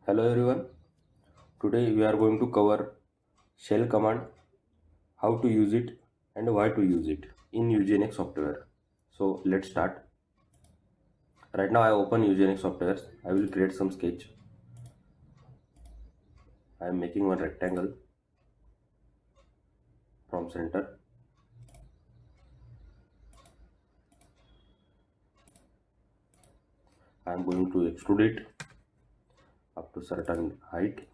Hello everyone. Today we are going to cover shell command, how to use it and why to use it in Ugnx software. So let's start. Right now I open Ugnx software. I will create some sketch. I am making one rectangle from center. I am going to extrude it up to certain height.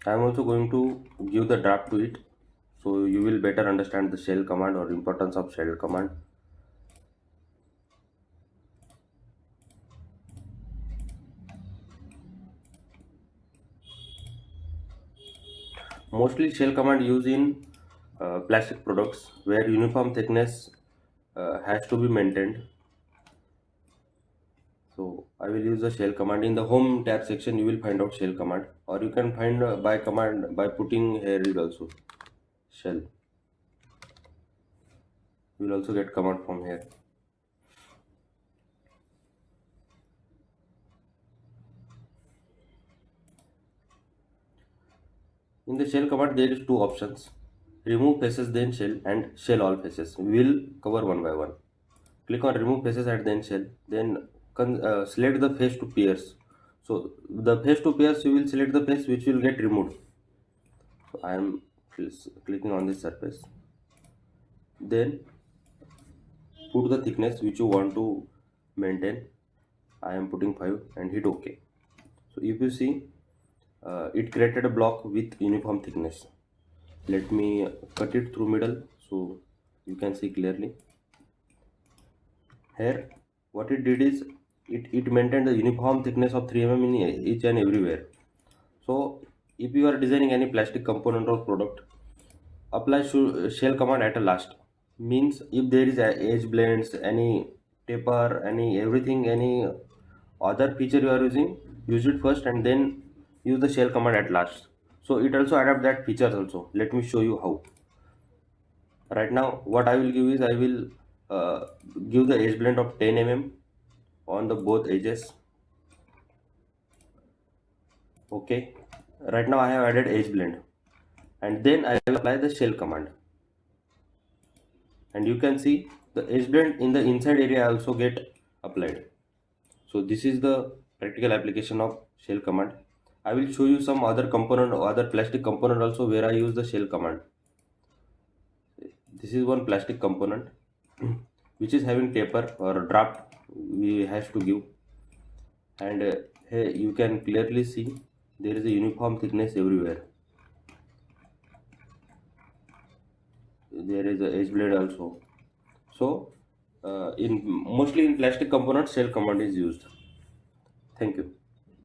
I am also going to give the draft to it, so you will better understand the shell command or importance of shell command. Mostly shell command used in plastic products where uniform thickness has to be maintained. So I will use the shell command. In the home tab section you will find out shell command, or you can find by command by putting here is also shell. You will also get command from here. In the shell command there is two options: remove faces then shell and shell all faces. We will cover one by one. Click on remove faces and then shell, then select the face to pierce. So the face to pierce, you will select the face which will get removed. So I am clicking on this surface, then put the thickness which you want to maintain. I am putting 5 and hit OK. So if you see, it created a block with uniform thickness. Let me cut it through middle so you can see clearly. Here what it did is it maintained the uniform thickness of 3 mm in each and everywhere. So if you are designing any plastic component or product, apply shell command at a last. Means if there is a edge blends, any taper, any everything, any other feature you are using, use it first and then use the shell command at last. So it also adapt that features also. Let me show you how. Right now what I will give is I will give the edge blend of 10 mm on the both edges. Okay. Right now I have added edge blend and then I will apply the shell command. And you can see the edge blend in the inside area also get applied. So this is the practical application of shell command. I will show you some other component or other plastic component also where I use the shell command. This is one plastic component which is having taper or draft we have to give, and here you can clearly see there is a uniform thickness everywhere. There is a edge blade also. So in mostly in plastic components shell command is used. Thank you.